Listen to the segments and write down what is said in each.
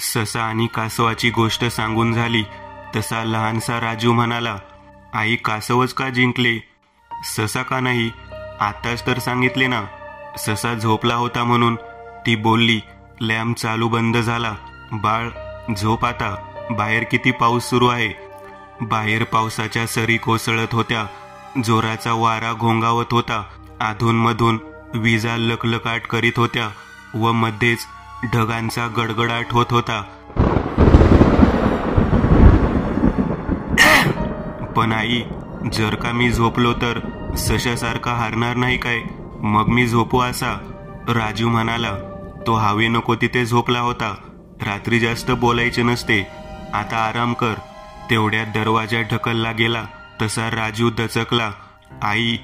ससा आणि कासवाची गोष्ट सांगून झाली तसा लहानसा राजू म्हणाला, आई कासवच का जिंकले? ससा का नाही? आताच तर सांगितले ना. ससा झोपला होता म्हणून. ती बोलली, लॅम्प चालू बंद झाला. बाळ झोप आता. बाहेर किती पाऊस सुरू आहे. बाहेर पावसाच्या सरी कोसळत होत्या. जोराचा वारा घोंगावत होता. अधूनमधून विजा लकलकाट करीत होत्या व मध्येच ढगांचा गडगडाट होत होता. पण आई, जर का मी झोपलो तर सशासारखा हारणार नाही काय? मग मी झोपू असा? राजू म्हणाला. तो हवे नको तिथे झोपला होता. रात्री जास्त बोलायचे नसते. आता आराम कर. तेवढ्यात दरवाजा ढकलला गेला तसा राजू दचकला. आई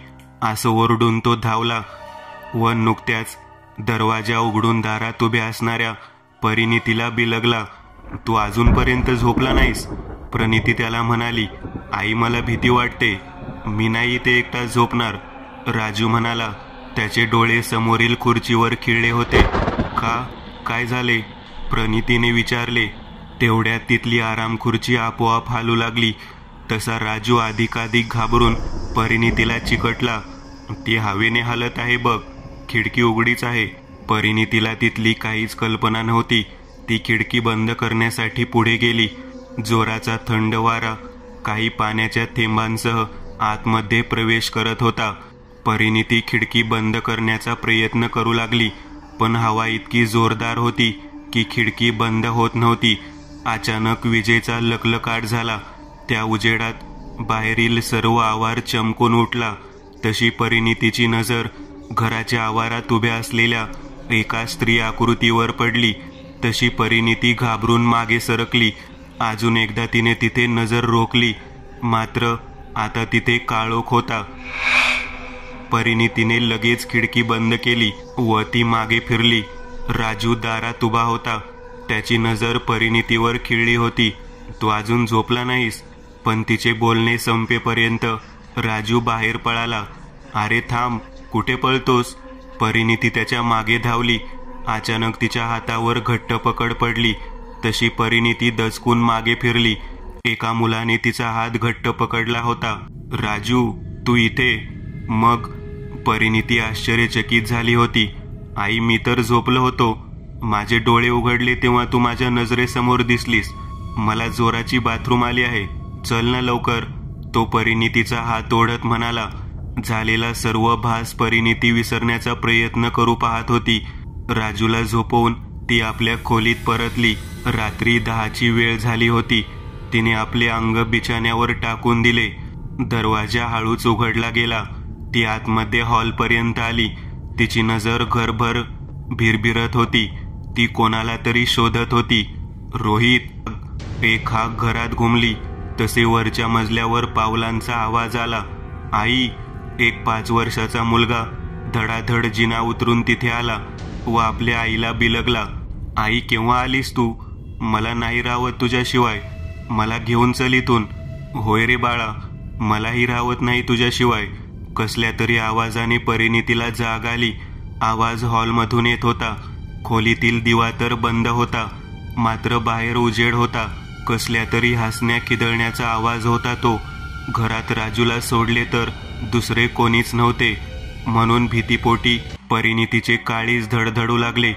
असं ओरडून तो धावला व नुकत्याच दरवाजा उघडून दारात उभ्या असणाऱ्या परिणितीला बिलगला. तू अजूनपर्यंत झोपला नाहीस? प्रणिती त्याला म्हणाली. आई मला भीती वाटते. मी नाही इथे एकटा झोपणार. राजू म्हणाला. त्याचे डोळे समोरील खुर्चीवर खिळले होते. का? काय झाले? प्रणितीने विचारले. तेवढ्यात तिथली आराम खुर्ची आपोआप हालू लागली तसा राजू अधिकाधिक घाबरून परिणितीला चिकटला. ती हवेने हलत आहे बघ. खिडकी उघडीच आहे. परिणितीला तिथली काहीच कल्पना नव्हती. ती खिडकी बंद करण्यासाठी पुढे गेली. जोराचा थंड वारा काही पाण्याच्या थेंबांसह आतमध्ये प्रवेश करत होता. परिणिती खिडकी बंद करण्याचा प्रयत्न करू लागली पण हवा इतकी जोरदार होती की खिडकी बंद होत नव्हती. अचानक विजेचा लकलकाट झाला. त्या उजेडात बाहेरील सर्व आवार चमकून उठला. तशी परिणितीची नजर घराच्या आवारात उभ्या असलेल्या एका स्त्री आकृतीवर पडली. तशी परिणिती घाबरून मागे सरकली. अजून एकदा तिने तिथे नजर रोखली, मात्र आता तिथे काळोख होता. परिणितीने लगेच खिडकी बंद केली व ती मागे फिरली. राजू दारात उभा होता. त्याची नजर परिणितीवर खिळली होती. तू अजून झोपला नाहीस? पण तिचे बोलणे संपेपर्यंत राजू बाहेर पळाला. अरे थांब, कुठे पळतोस? परिणिती त्याच्या मागे धावली. अचानक तिच्या हातावर घट्ट पकड पडली. तशी परिणिती दचकून मागे फिरली. एका मुलाने तिचा हात घट्ट पकडला होता. राजू, तू इथे? मग? परिणिती आश्चर्यचकित झाली होती. आई, मी तर झोपलो होतो. माझे डोळे उघडले तेव्हा तू माझ्या नजरेसमोर दिसलीस. मला जोराची बाथरूम आली आहे. चल ना लवकर. तो परिणितीचा हात ओढत म्हणाला. झालेला सर्व भास परिणिती विसरण्याचा प्रयत्न करू पाहत होती. राजूला झोपवून ती आपल्या खोलीत परतली. रात्री 10ची वेळ झाली होती. तिने आपले अंग बिछाण्यावर टाकून दिले. दरवाजा हळूच उघडला गेला. ती आतमध्ये हॉलपर्यंत आली. तिची नजर घरभर भिरभिरत होती. ती कोणाला तरी शोधत होती. रोहित! एक हाक घरात घुमली. तसे वरच्या मजल्यावर पावलांचा आवाज आला. आई! एक 5 वर्षाचा मुलगा धडाधड जिना उतरून तिथे आला व आपल्या आईला बिलगला. आई, केव्हा आलीस तू? मला नाही राहत तुझ्याशिवाय. मला घेऊन चल इथून. होय रे बाळा, मलाही राहत नाही तुझ्याशिवाय. कसल्या तरी आवाजाने परिणितीला जाग आली. आवाज हॉलमधून येत होता. खोलीतील दिवा तर बंद होता, मात्र बाहेर उजेड होता. कसल्या तरी हसण्या खिदळण्याचा आवाज होता तो. घरात राजूला सोडले तर दुसरे कोणीच नव्हते. म्हणून भीतीपोटी परिणितीचे काळीज धडधडू लागले.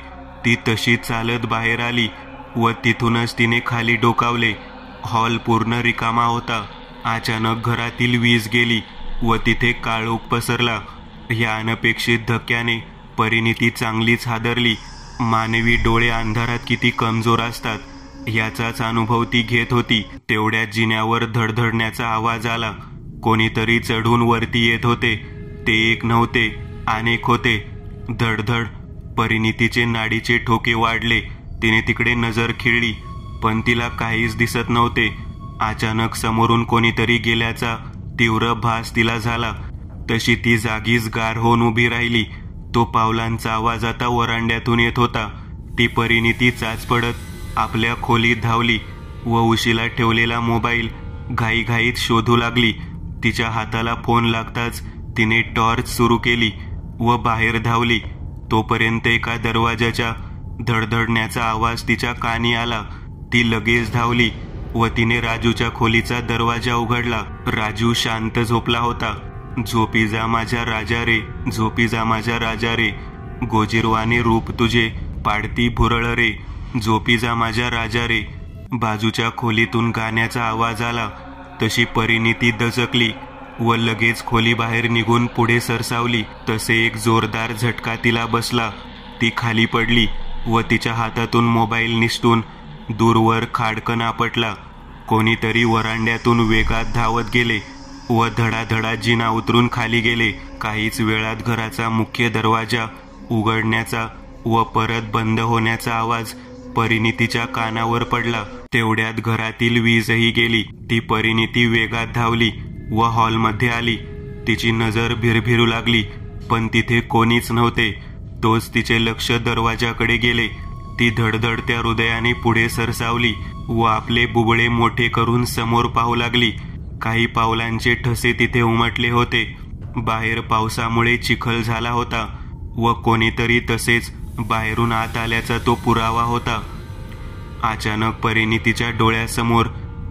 ती तशी चालत बाहेर आली व तिथूनच तिने खाली डोकावले. हॉल पूर्ण रिकामा होता. अचानक घरातील वीज गेली व तिथे काळोख पसरला. या अनपेक्षित धक्क्याने परिणिती चांगलीच हादरली. मानवी डोळे अंधारात किती कमजोर असतात याचाच अनुभव ती घेत होती. तेवढ्यात जिन्यावर धडधडण्याचा आवाज आला. कोणीतरी चढून वरती येत होते. ते एक नव्हते, अनेक होते. धडधड. परिणितीचे नाडीचे ठोके वाढले. तिने तिकडे नजर खिळली पण तिला काहीच दिसत नव्हते. अचानक समोरून कोणीतरी गेल्याचा तीव्र भास तिला झाला. तशी ती जागीच गार होऊन उभी राहिली. तो पावलांचा आवाज आता वरांड्यातून येत होता. ती परिणिती चाच पडत आपल्या खोलीत धावली व उशीला ठेवलेला मोबाईल घाईघाईत शोधू लागली. तिच्या हाताला फोन लागताच तिने टॉर्च सुरू केली व बाहेर धावली. तोपर्यंत एका दरवाजाच्या धडधडण्याचा आवाज तिच्या कानी आला. ती लगेच धावली व तिने राजूच्या खोलीचा दरवाजा उघडला. राजू शांत झोपला होता. झोपी जा माझ्या राजा रे, झोपी जा माझ्या राजा रे, गोजिरवाने रूप तुझे पाडती भुरळ रे, झोपी जा माझ्या राजा रे. बाजूच्या खोलीतून गाण्याचा आवाज आला. तशी परिणिती दचकली व लगेच खोली बाहेर निघून पुढे सरसावली. तसे एक जोरदार झटका तिला बसला. ती खाली पडली व तिच्या हातातून मोबाईल निसटून दूरवर खाडकन आपटला. कोणीतरी वरांड्यातून वेगात धावत गेले व धडाधडा जिना उतरून खाली गेले. काहीच वेळात घराचा मुख्य दरवाजा उघडण्याचा व परत बंद होण्याचा आवाज परिणितीच्या कानावर पडला. तेवढ्यात घरातील वीजही गेली. ती परिणिती वेगात धावली व हॉलमध्ये आली. तिची नजर भिरभिरू लागली पण तिथे कोणीच नव्हते. तोच तिचे लक्ष दरवाजाकडे गेले. ती धडधडत्या हृदयाने पुढे सरसावली व आपले बुबळे मोठे करून समोर पाहू लागली. काही पावलांचे ठसे तिथे उमटले होते. बाहेर पावसामुळे चिखल झाला होता व कोणीतरी तसेच बाहेरून आत आल्याचा तो पुरावा होता. अचानक परिणितीच्या डोळ्यासमोर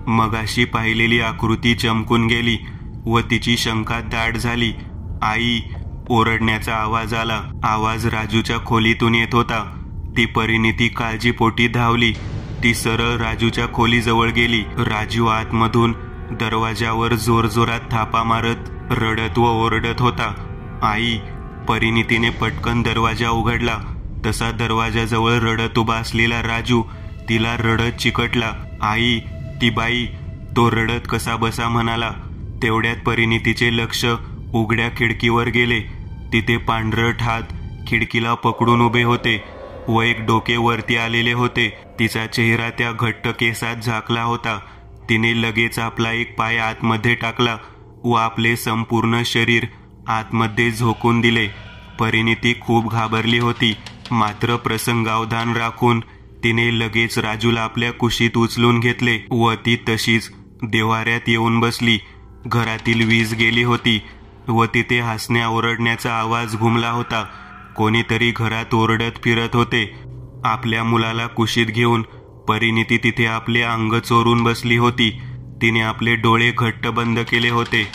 मगाशी पाहिलेली आकृती चमकून गेली व तिची शंका दाट झाली. आई, ओरडण्याचा आवाज आला. आवाज राजूच्या खोलीतून येत होता. ती परिणिती काळजीपोटी धावली. ती सरळ राजूच्या खोलीजवळ गेली. राजू आतमधून दरवाजावर जोरजोरात थापा मारत रडत व ओरडत होता. आई. परिणितीने पटकन दरवाजा उघडला. तसा दरवाजाजवळ रडत उभा असलेला राजू तिला रडत चिकटला. आई. ती बाई. तो रडत कसा बसा म्हणाला. तेवढ्यात परिणितीचे लक्ष उघड्या खिडकीवर गेले. तिथे पांढरट हात खिडकीला पकडून उभे होते व एक डोके वरती आलेले होते. तिचा चेहरा त्या घट्ट केसात झाकला होता. तिने लगेच आपला एक पाय आतमध्ये टाकला व आपले संपूर्ण शरीर आतमध्ये झोकून दिले. परिणिती खूप घाबरली होती. मात्र प्रसंगावधान राखून तिने लगेच राजूला आपल्या कुशीत उचलून घेतले व ती तशीच देव्हाऱ्यात येऊन बसली. घरातील वीज गेली होती व तिथे हसण्या ओरडण्याचा आवाज घुमला होता. कोणीतरी घरात ओरडत फिरत होते. आपल्या मुलाला कुशीत घेऊन परिणिती तिथे आपले अंग चोरून बसली होती. तिने आपले डोळे घट्ट बंद केले होते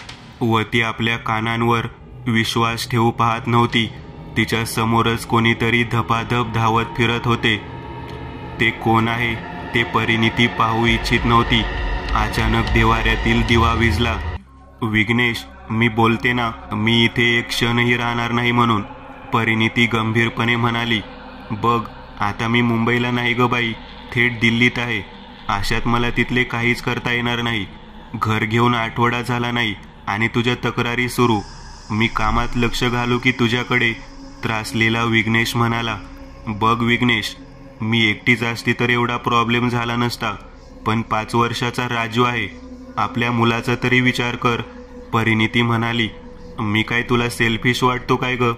व ती आपल्या कानांवर विश्वास ठेवू पाहत नव्हती. तिच्या समोरच कोणीतरी धपाधप धावत फिरत होते. ते कोण आहे ते परिणिती पाहू इच्छित नव्हती. अचानक देव्हाऱ्यातील दिवा विझला. विघ्नेश, मी बोलते ना, मी इथे एक क्षणही राहणार नाही म्हणून, परिणिती गंभीरपणे म्हणाली. बघ, आता मी मुंबईला नाही ग बाई, थेट दिल्लीत आहे. अशात मला तिथले काहीच करता येणार नाही. घर घेऊन आठवडा झाला नाही आणि तुझ्या तक्रारी सुरू. मी कामात लक्ष घालू की तुझ्याकडे, त्रासलेला विघ्नेश म्हणाला. बघ विघ्नेश, मी एकटीच असती तर एवढा प्रॉब्लेम झाला नसता, पण 5 वर्षाचा राजू आहे. आपल्या मुलाचा तरी विचार कर, परिणिती म्हणाली. मी काय तुला सेल्फिश वाटतो काय ग?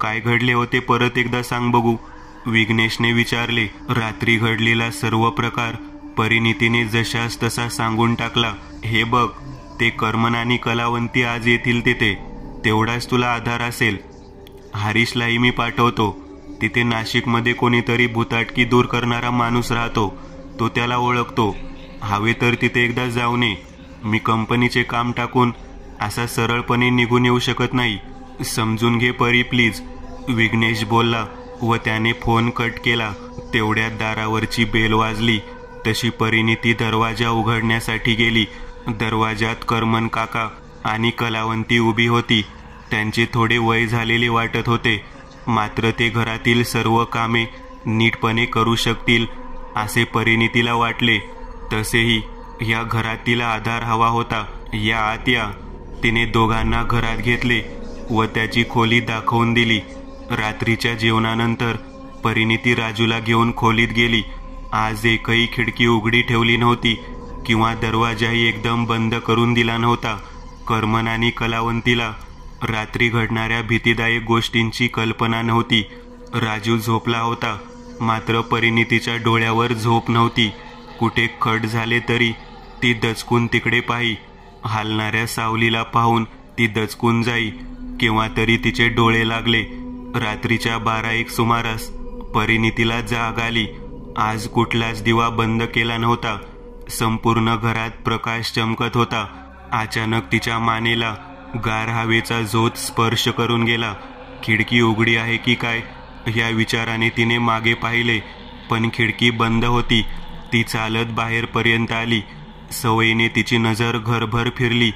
काय घडले होते परत एकदा सांग बघू, विघ्नेशने विचारले. रात्री घडलेला सर्व प्रकार परिणितीने जशास तसा सांगून टाकला. हे बघ, ते कर्मन आणि कलावंती आज येतील तिथे, तेवढाच तुला आधार असेल. हरीशलाही मी पाठवतो. तिथे नाशिकमध्ये कोणीतरी भूताटकी दूर करणारा माणूस राहतो. तो त्याला ओळखतो. हवे तर तिथे एकदा जाऊन ये. मी कंपनीचे काम टाकून असा सरळपणे निघून येऊ शकत नाही. समजून घे परी प्लीज, विघ्नेश बोलला व त्याने फोन कट केला. तेवढ्यात दारावरची बेल वाजली. तशी परिणिती दरवाजा उघडण्यासाठी गेली. दरवाजात करमन काका आणि कलावंती उभी होती. त्यांचे थोडे वय झालेले वाटत होते, मात्र ते घरातील सर्व कामे नीटपणे करू शकतील असे परिणितीला वाटले. तसेही या घरात तिला आधार हवा होता. या आत या, तिने दोघांना घरात घेतले व त्याची खोली दाखवून दिली. रात्रीच्या जेवणानंतर परिणिती राजूला घेऊन खोलीत गेली. आज एकही खिडकी उघडी ठेवली नव्हती किंवा दरवाजाही एकदम बंद करून दिला नव्हता. करमन आणि कलावंतीला रात्री घडणाऱ्या भीतीदायक गोष्टींची कल्पना नव्हती. राजू झोपला होता, मात्र परिणितीच्या डोळ्यावर झोप नव्हती. कुठे खट झाले तरी ती दचकून तिकडे पाही. हालणाऱ्या सावलीला पाहून ती दचकून जाई. केव्हा तरी तिचे डोळे लागले. रात्रीच्या 12-1 सुमारास परिणितीला जाग आली. आज कुठलाच दिवा बंद केला नव्हता. संपूर्ण घरात प्रकाश चमकत होता. अचानक तिच्या मानेला गार हवेचा झोत स्पर्श करून गेला. खिडकी उघडी आहे की काय या विचाराने तिने मागे पाहिले, पण खिडकी बंद होती. ती चालत बाहेरपर्यंत आली. सवयीने तिची नजर घरभर फिरली.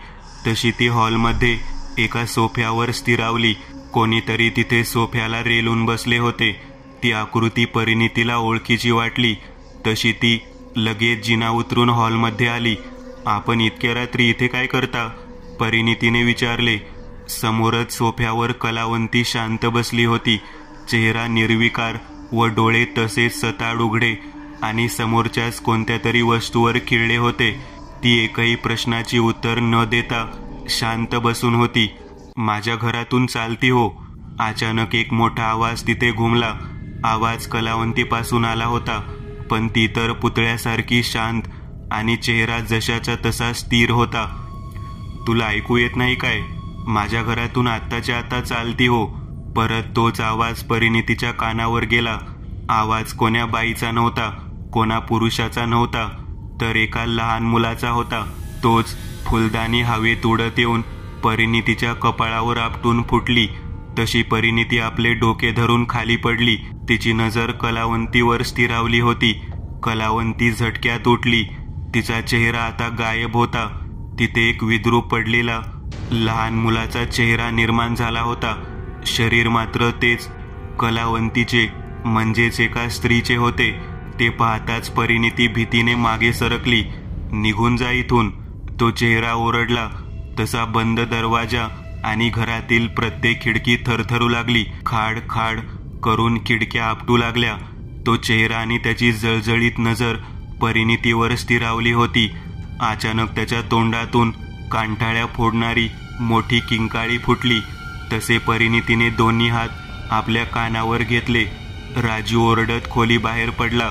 तशी ती हॉलमध्ये एका सोफ्यावर स्थिरावली. कोणीतरी तिथे सोफ्याला रेलून बसले होते. ती आकृती परिणितीला ओळखीची वाटली. तशी ती लगेच जिना उतरून हॉलमध्ये आली. आपण इतक्या रात्री इथे काय करता? परिणितीने विचारले. समोरच सोफ्यावर कलावंती शांत बसली होती. चेहरा निर्विकार व डोळे तसेच सताड उघडे आणि समोरच्याच कोणत्या तरी वस्तूवर खिळले होते. ती एकही प्रश्नाची उत्तर न देता शांत बसून होती. माझ्या घरातून चालती हो? अचानक एक मोठा आवाज तिथे घुमला. आवाज कलावंतीपासून आला होता, पण ती तर पुतळ्यासारखी शांत आणि चेहरा जशाचा तसा स्थिर होता. तुला ऐकू येत नाही काय? माझ्या घरातून आत्ताच्या आता चालती हो? परत तोच आवाज परिणितीच्या कानावर गेला. आवाज कोण्या बाईचा नव्हता, कोणा पुरुषाचा नव्हता, तर एका लहान मुलाचा होता. तोच फुलदाणी हवेत उडत येऊन परिणितीच्या कपाळावर आपटून फुटली. तशी परिणिती आपले डोके धरून खाली पडली. तिची नजर कलावंतीवर स्थिरावली होती. कलावंती झटक्यात उठली. तिचा चेहरा आता गायब होता. तिथे एक विद्रूप पडलेला लहान मुलाचा चेहरा निर्माण झाला होता. शरीर मात्र तेच कलावंतीचे म्हणजेच एका स्त्रीचे होते. ते पाहताच परिणिती भीतीने मागे सरकली. निघून जा इथून, तो चेहरा ओरडला. तसा बंद दरवाजा आणि घरातील प्रत्येक खिडकी थरथरू लागली. खाड खाड करून खिडक्या आपटू लागल्या. तो चेहरा आणि त्याची जळजळीत नजर परिणितीवर स्थिरावली होती. अचानक त्याच्या तोंडातून कांठाळ्या फोडणारी मोठी किंकाळी फुटली. तसे परिणितीने दोन्ही हात आपल्या कानावर घेतले. राजू ओरडत खोली बाहेर पडला.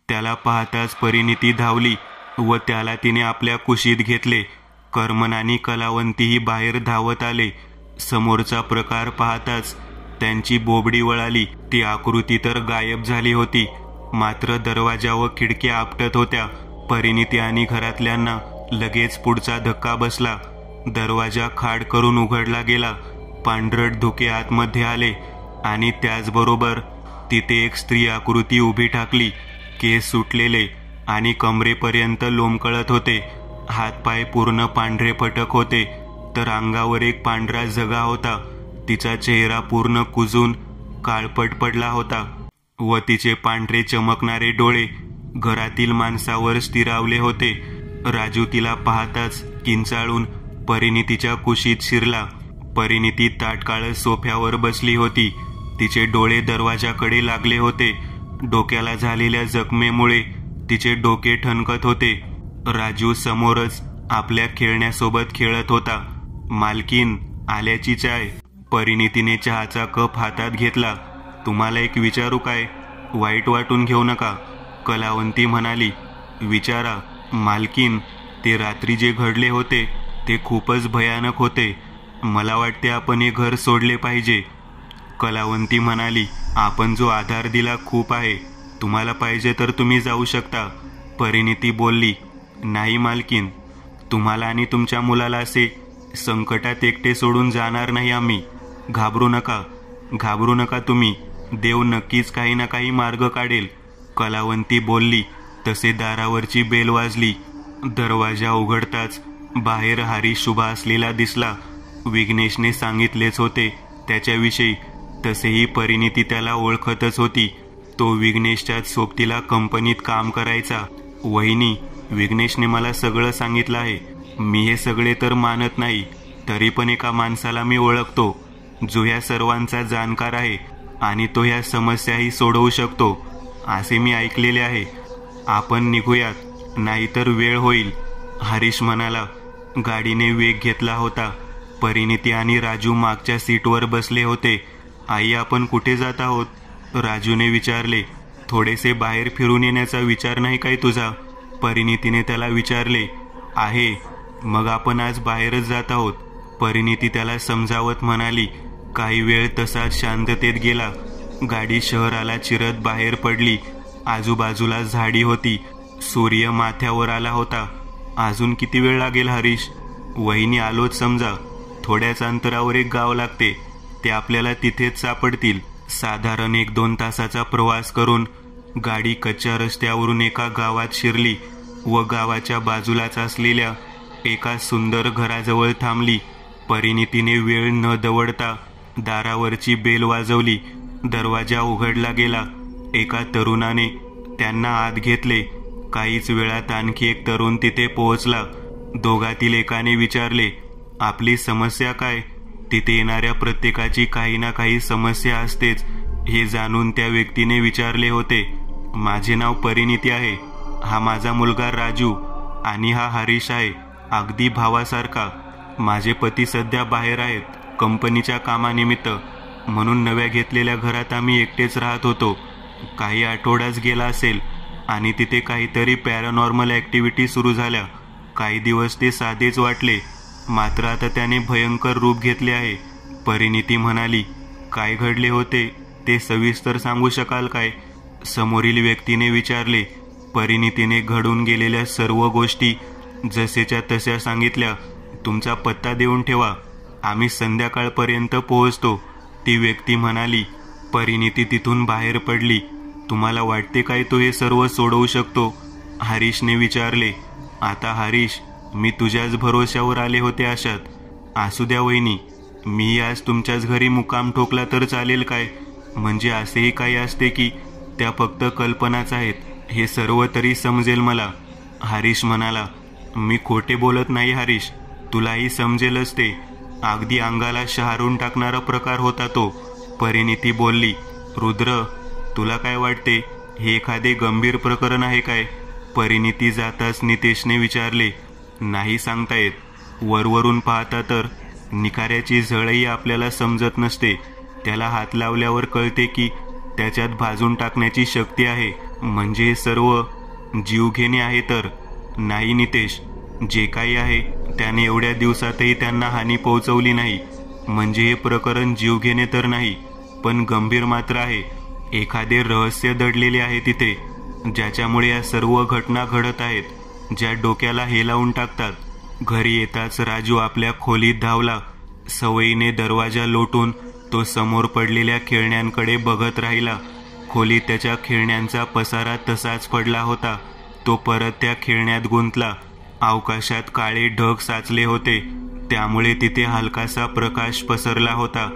त्याला पाहताच परिणिती धावली व त्याला तिने आपल्या कुशीत घेतले. कर्मन आणि कलावंतीही बाहेर धावत आले. समोरचा प्रकार पाहताच त्यांची बोबडी वळाली. ती आकृती तर गायब झाली होती, मात्र दरवाजा व खिडक्या आपटत होत्या. परिणिती आणि घरातल्यांना लगेच पुढचा धक्का बसला. दरवाजा खाड करून उघडला गेला. पांढरट धुके आतमध्ये आले आणि त्याचबरोबर तिथे एक स्त्री आकृती उभी ठाकली. केस सुटलेले आणि कमरेपर्यंत लोंबकळत होते. हातपाय पूर्ण पांढरे फटक होते, तर अंगावर एक पांढरा झगा होता. तिचा चेहरा पूर्ण कुजून काळपट पडला होता व तिचे पांढरे चमकणारे डोळे घरातील माणसावर स्थिरावले होते. राजू तिला पाहताच किंचाळून परिणितीच्या कुशीत शिरला. परिणिती ताटकाळ सोफ्यावर बसली होती. तिचे डोळे दरवाजाकडे लागले होते. डोक्याला झालेल्या जखमेमुळे तिचे डोके ठणकत होते. राजू समोरच आपल्या खेळण्यासोबत खेळत होता. मालकीन, आल्याची चाय. परिणितीने चहाचा कप हातात घेतला. तुम्हाला एक विचारू काय? वाईट वाटून घेऊ नका, कलावंती म्हणाली. विचारा मालकीन. ते रात्री जे घडले होते ते खूपच भयानक होते. मला वाटते आपण हे घर सोडले पाहिजे, कलावंती म्हणाली. आपण जो आधार दिला खूप आहे. तुम्हाला पाहिजे तर तुम्ही जाऊ शकता, परिणिती बोलली. नाही मालकीन, तुम्हाला आणि तुमच्या मुलाला असे संकटात एकटे सोडून जाणार नाही आम्ही. घाबरू नका, घाबरू नका तुम्ही. देव नक्कीच काही ना काही मार्ग काढेल, कलावंती बोलली. तसे दारावरची बेल वाजली. दरवाजा उघडताच बाहेर हरीश उभा असलेला दिसला. विघ्नेशने सांगितलेच होते त्याच्याविषयी. तसेही परिणिती त्याला ओळखतच होती. तो विघ्नेशच्याच सोबतीला कंपनीत काम करायचा. वहिनी, विघ्नेशने मला सगळं सांगितलं आहे. मी हे सगळे तर मानत नाही, तरी पण एका माणसाला मी ओळखतो जो ह्या सर्वांचा जाणकार आहे आणि तो ह्या समस्याही सोडवू शकतो असे मी ऐकलेले आहे. आपण निघूयात, नाहीतर वेळ होईल, हरीश म्हणाला. गाडीने वेग घेतला होता. परिणिती आणि राजू मागच्या सीटवर बसले होते. आई, आपण कुठे जात आहोत? राजूने विचारले. थोडेसे बाहेर फिरून येण्याचा विचार नाही काय तुझा? परिणितीने त्याला विचारले. आहे. मग आपण आज बाहेरच जात आहोत, परिणिती त्याला समजावत म्हणाली. काही वेळ तसाच शांततेत गेला. गाडी शहराला चिरत बाहेर पडली. आजूबाजूला झाडी होती. सूर्य माथ्यावर आला होता. अजून किती वेळ लागेल हरीश? वहिनी आलोच समजा. थोड्याच अंतरावर एक गाव लागते. ते आपल्याला तिथेच सापडतील. साधारण 1-2 तासाचा प्रवास करून गाडी कच्च्या रस्त्यावरून एका गावात शिरली व गावाच्या बाजूलाच असलेल्या एका सुंदर घराजवळ थांबली. परिणितीने वेळ न दवडता दारावरची बेल वाजवली. दरवाजा उघडला गेला. एका तरुणाने त्यांना आत घेतले. काहीच वेळात आणखी एक तरुण तिथे पोहोचला. दोघातील एकाने विचारले, आपली समस्या काय? तिथे येणाऱ्या प्रत्येकाची काही ना काही समस्या असतेच हे जाणून त्या व्यक्तीने विचारले होते. माझे नाव परिणिती आहे. हा माझा मुलगा राजू आणि हा हरीश आहे, अगदी भावासारखा. माझे पती सध्या बाहेर आहेत कंपनीच्या कामानिमित्त, म्हणून नव्या घेतलेल्या घरात आम्ही एकटेच राहत होतो. काही आठवडाच गेला असेल आणि तिथे काहीतरी पॅरानॉर्मल ॲक्टिव्हिटी सुरू झाल्या. काही दिवस ते साधेच वाटले, मात्र आता त्याने भयंकर रूप घेतले आहे. परिणिती म्हणाली, काय घडले होते ते सविस्तर सांगू शकाल काय? समोरील व्यक्तीने विचारले. परिणितीने घडून गेलेल्या सर्व गोष्टी जसेच्या तशा सांगितल्या. तुमचा पत्ता देऊन ठेवा, आम्ही संध्याकाळपर्यंत पोहोचतो, ती व्यक्ती म्हणाली. परिणिती तिथून बाहेर पडली. तुम्हाला वाटते काय तो हे सर्व सोडवू शकतो? हरीशने विचारले. आता हरीश, मी तुझ्याच भरोश्यावर आले होते आशात. असू द्या वहिनी, मी आज तुमच्याच घरी मुक्काम ठोकला तर चालेल काय? म्हणजे असेही काही असते की त्या फक्त कल्पनाच आहेत, हे सर्व तरी समजेल मला. हरीश म्हणाला, मी खोटे बोलत नाही हरीश, तुलाही समजेलच ते. अगदी अंगाला शहारून टाकणारा प्रकार होता तो. परिणिती बोलली. रुद्र, तुला काय वाटते, हे एखादे गंभीर प्रकरण आहे काय? परिणिती जाताच नितेशने विचारले. नाही सांगता येत. वरवरून पाहता तर निखाऱ्याची झळही आपल्याला समजत नसते. त्याला हात लावल्यावर कळते की त्याच्यात भाजून टाकण्याची शक्ती आहे. म्हणजे हे सर्व जीवघेणे आहे तर? नाही नितेश, जे काही आहे त्याने एवढ्या दिवसातही त्यांना हानी पोहोचवली नाही. म्हणजे हे प्रकरण जीवघेणे तर नाही, पण गंभीर मात्र आहे. एखादे रहस्य दडलेले आहे तिथे, ज्याच्यामुळे या सर्व घटना घडत आहेत, ज्या डोक्याला हेलावून टाकतात. घरी येताच राजू आपल्या खोलीत धावला. सवयीने दरवाजा लोटून तो समोर पडलेल्या खेळण्यांकडे बघत राहिला. खोलीत त्याच्या खेळण्यांचा पसारा तसाच पडला होता. तो परत त्या खेळण्यात गुंतला. अवकाशात काळे ढग साचले होते, त्यामुळे तिथे हलकासा प्रकाश पसरला होता.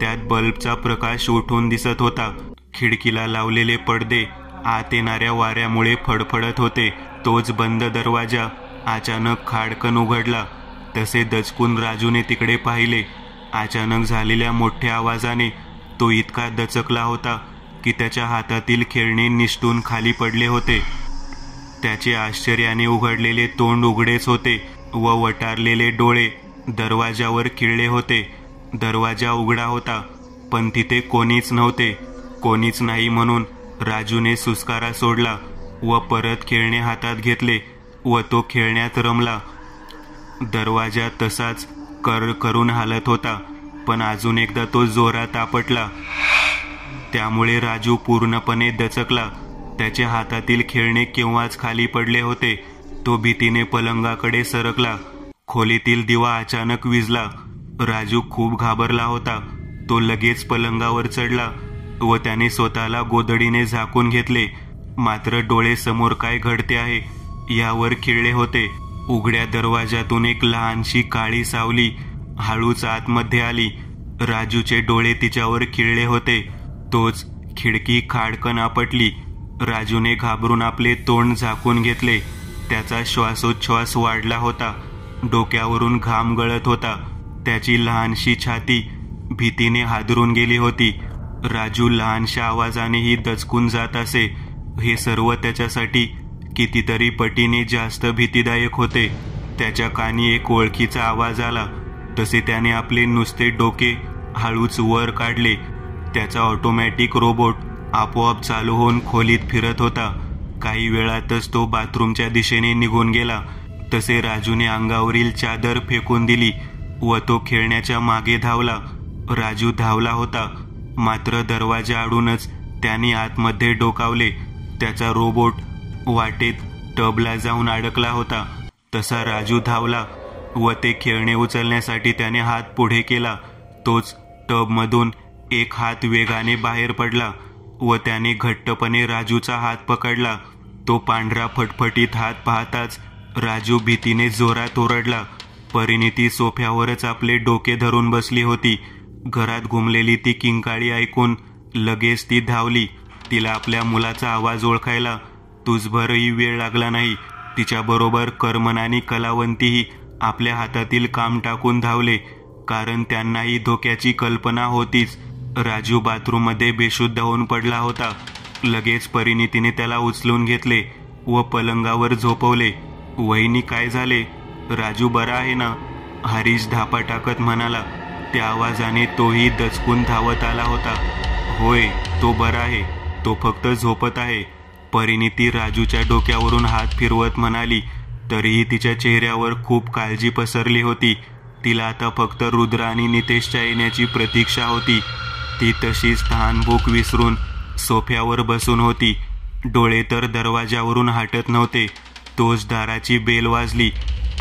त्यात बल्बचा प्रकाश उठून दिसत होता. खिडकीला लावलेले पडदे आत येणाऱ्या वाऱ्यामुळे फडफडत होते. तोच बंद दरवाजा अचानक खाडकन उघडला. तसे दचकून राजूने तिकडे पाहिले. अचानक झालेल्या मोठ्या आवाजाने तो इतका दचकला होता की त्याच्या हातातील खेळणे निसटून खाली पडले होते. त्याचे आश्चर्याने उघडलेले तोंड उघडेच होते व वटारलेले डोळे दरवाजावर खिळले होते. दरवाजा उघडा होता, पण तिथे कोणीच नव्हते. कोणीच नाही म्हणून राजूने सुस्कारा सोडला व परत खेळणे हातात घेतले व तो खेळण्यात रमला. दरवाजा तसाच कर करून हालत होता, पण अजून एकदा तो जोरात आपटला. त्यामुळे राजू पूर्णपणे दचकला. त्याच्या हातातील खेळणे केव्हाच खाली पडले होते. तो भीतीने पलंगाकडे सरकला. खोलीतील दिवा अचानक विझला. राजू खूप घाबरला होता. तो लगेच पलंगावर चढला व त्याने स्वतःला गोधडीने झाकून घेतले. मात्र डोळे समोर काय घडते आहे यावर खिळले होते. उघड्या दरवाजातून एक लहानशी काळी सावली हळूच आतमध्ये आली. राजूचे डोळे तिच्यावर खिळले होते. तोच खिडकी खाडकन आपटली. राजूने घाबरून आपले तोंड झाकून घेतले. त्याचा श्वासोच्छ्वास वाढला होता. डोक्यावरून घाम गळत होता. त्याची लहानशी छाती भीतीने हादरून गेली होती. राजू लहानशा आवाजानेही दचकून जात असे. हे सर्व त्याच्यासाठी कितीतरी पटीने जास्त भीतीदायक होते. त्याच्या कानी एक ओळखीचा आवाज आला. तसे त्याने आपले नुसते डोके हळूच वर काढले. त्याचा ऑटोमॅटिक रोबोट आपोआप चालू होऊन खोलीत फिरत होता. काही वेळातच तो बाथरूमच्या दिशेने निघून गेला. तसे राजूने अंगावरील चादर फेकून दिली व तो खेळण्याच्या मागे धावला. राजू धावला होता. मात्र दरवाजा आडूनच त्याने आतमध्ये डोकावले. त्याचा रोबोट वाटेत टबला जाऊन अडकला होता. तसा राजू धावला व ते खेळणे उचलण्यासाठी त्याने हात पुढे केला. तोच टबमधून एक हात वेगाने बाहेर पडला व त्याने घट्टपणे राजूचा हात पकडला. तो पांढरा फटफटीत हात पाहताच राजू भीतीने जोरात ओरडला. परिणिती सोफ्यावरच आपले डोके धरून बसली होती. घरात घुमलेली ती किंकाळी ऐकून लगेच ती धावली. तिला आपल्या मुलाचा आवाज ओळखायला तुझभरही वेळ लागला नाही. तिच्याबरोबर करमन आणि कलावंतीही आपल्या हातातील काम टाकून धावले, कारण त्यांनाही धोक्याची कल्पना होतीच. राजू बाथरूममध्ये बेशुद्ध होऊन पडला होता. लगेच परिणितीने त्याला उचलून घेतले व पलंगावर झोपवले. वहिनी, काय झाले? राजू बरा आहे ना? हरीश धापा टाकत म्हणाला. त्या आवाजाने तोही दचकून धावत आला होता. होय, तो बरा आहे, तो फक्त झोपत आहे, परिणिती राजूच्या डोक्यावरून हात फिरवत म्हणाली. तरीही तिच्या चेहऱ्यावर खूप काळजी पसरली होती. तिला आता फक्त रुद्र आणि नितेशच्या येण्याची प्रतीक्षा होती. ती तशीच तहानभूक विसरून सोफ्यावर बसून होती. डोळे तर दरवाजावरून हटत नव्हते. तोच दाराची बेल वाजली.